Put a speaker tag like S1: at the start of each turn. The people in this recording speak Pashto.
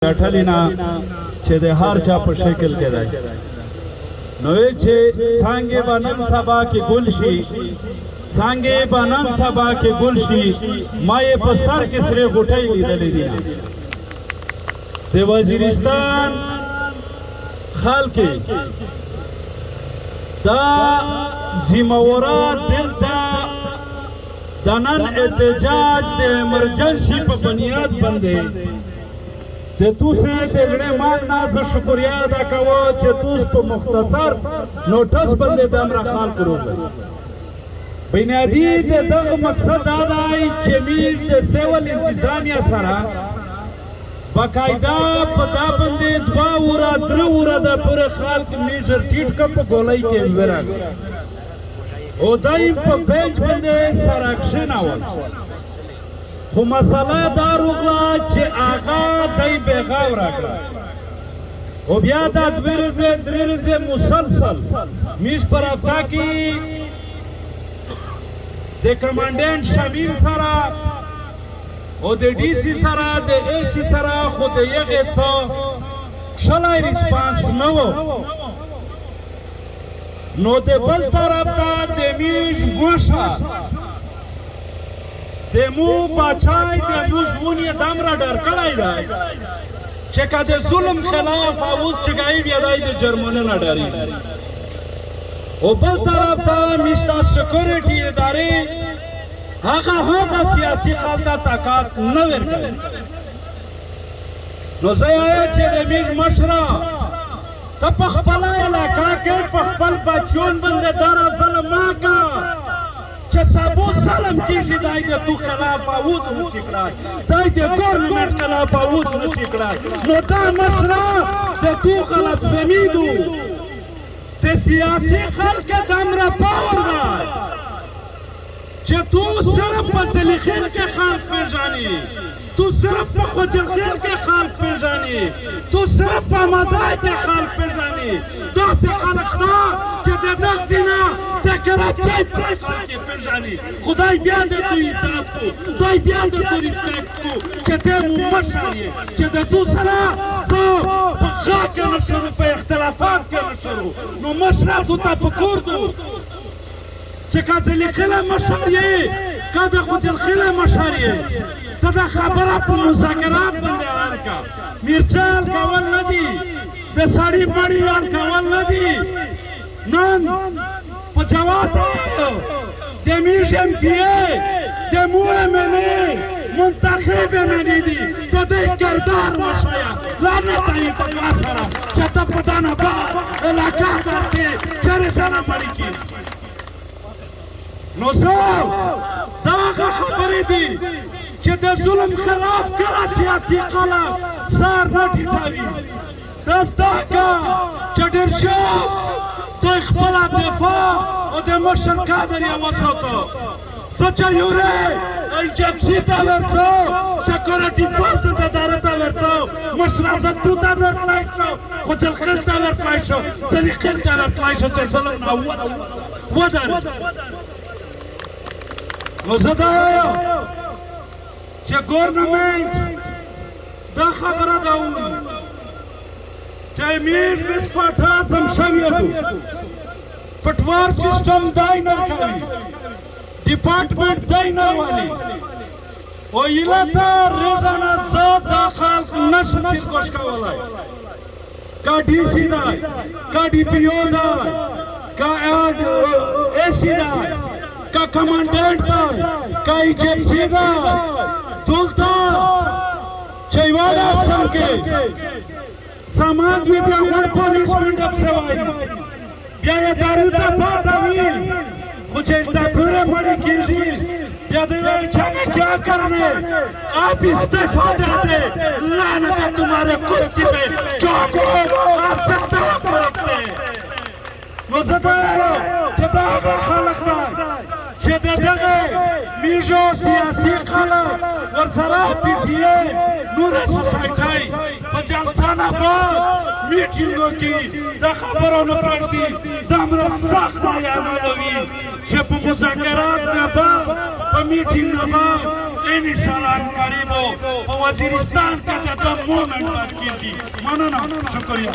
S1: ګټلینا چې د هر چا په شکل کې دی نو چې څنګه باندې سبا کې ګل شي څنګه باندې سبا کې ګل شي ما یې په سر کې سره غټۍ لیدلې دي د وزیرستان خلک دا ذمہوارات دلته د نن احتجاج د ایمرجنسی په بنیاد باندې چې توسه د زړه مان نه ز شکریا ادا کوو چې توس په مختصر نوټس باندې د امر خان کړو بنیادی دغه مقصد دا دی چې موږ د سیول انتظامیه سره باقاعده په دا باندې 2 ورځې 3 ورځې د پوره خلک میجر ټیټ کپ ګولای کې ورغ او دای په بیچ باندې سراکشن اول خو مسله دا روغله چې آغا دای بغاو راکړه او بیا دا 2 ورځې 3 ورځې مسلسل میش پر افتا کې د کمانډنټ شمیم سره او د ډي سي سره د اي سي سره خو د یغه څو شلای ریسپانس نه و نو د بل طرف ته د میش ګوشه د مو بچای د مو زونی دمره ډر کړای دی چې کده ظلم خلاف اوس چې گای بیا د جرمنه نه ډاری او بل طرف ته میشتا سکیورټي ادارې هغه هغه سیاسي خلدا طاقت نه ورکړي نو زه وایم چې د میز مشره ته په خپل علاقه کې په خپل بچون باندې دار ظلم ماکا چې سبو ظلم کیږي دای د تو خلاف اوت نشي کړای دای د ګورنمنت خلاف اوت نشي کړای نو دا مشره د تو غلط فهمیدو د سیاسي خلک د امر پاور دی چې تو صرف په ځلیخیل کې خلک پیژنې تو صرف په خوجلخیل کې خلک پیژنې تو صرف په مزای کې خلک پیژنې داسې خلک شته چې د دغه نه د کراچۍ په خلک پیژنې خدای بیا د تو عزت کو خدای بیا د تو ریسپیکټ کو چې ته مو مشر یې چې د تو سره زه په غا کې نشرو په اختلافات کې نشرو نو مشره تو ته پکور دو چې کله لیکله مشر یې کله خو تلخله مشر یې ته دا خبره په مذاکرات باندې ورکا میرچال کول نه دي د سړی مړی ور کول نه دي نن په جواب د میش ام پی د مو ام ام منتخب منی دي ته د کردار وشیا لعنت ای په سره چې ته په دانه با علاقه ته چیرې سره مړی کی نو زه دا خبرې دي چې د ظلم خلاف کړه سیاسي خلک سر نه ټیټوي دستا کا چې ډېر ښه د خپل دفاع او د مشر کادر یې وساتو زه چې یوره ایجنسي ته ورته سکیورټي فورس ته درته ورته مشران ته ته ورته شو خو ځل ته ورته شو ځل ته ورته شو چې ظلم نو ودان نو زه دا وایم چې ګورنمنت دا خبره ده چې میز وسفاټه سم شویتو پټوار سیستم دای نه کوي ډپارټمنټ دای نه والی او یلته رضانه زاد داخل نشي کوش کولای کا ډي سي دا کا ډي پي او دا کا اي سي دا کا کمانډنټ دا کا ایجنسی دا دولتا چایوالا سم کې سماج وی بیا ور پولیس منډپ سوای بیا یې دارو ته پاتوي خو چې دا پوره مړی کیږي بیا دې چې کیا کرنے آپ استعفا دیتے لعنت ہے تمہارے کچھ پہ جو آپ سب توقع رکھتے ہیں وزدہ چې دا خلق دا چې دغه میجو سیاسي خلک ورسره پی ټی اے نور سوسایټي په جلسه نه میټینګو کې د خبرونو پرځي د امر سخت عملوي چې په مذاکرات نه بعد په میټینګ نه بعد ان شاء الله قریب په وزیرستان کې د مومنت کېږي. مننه، شکریہ.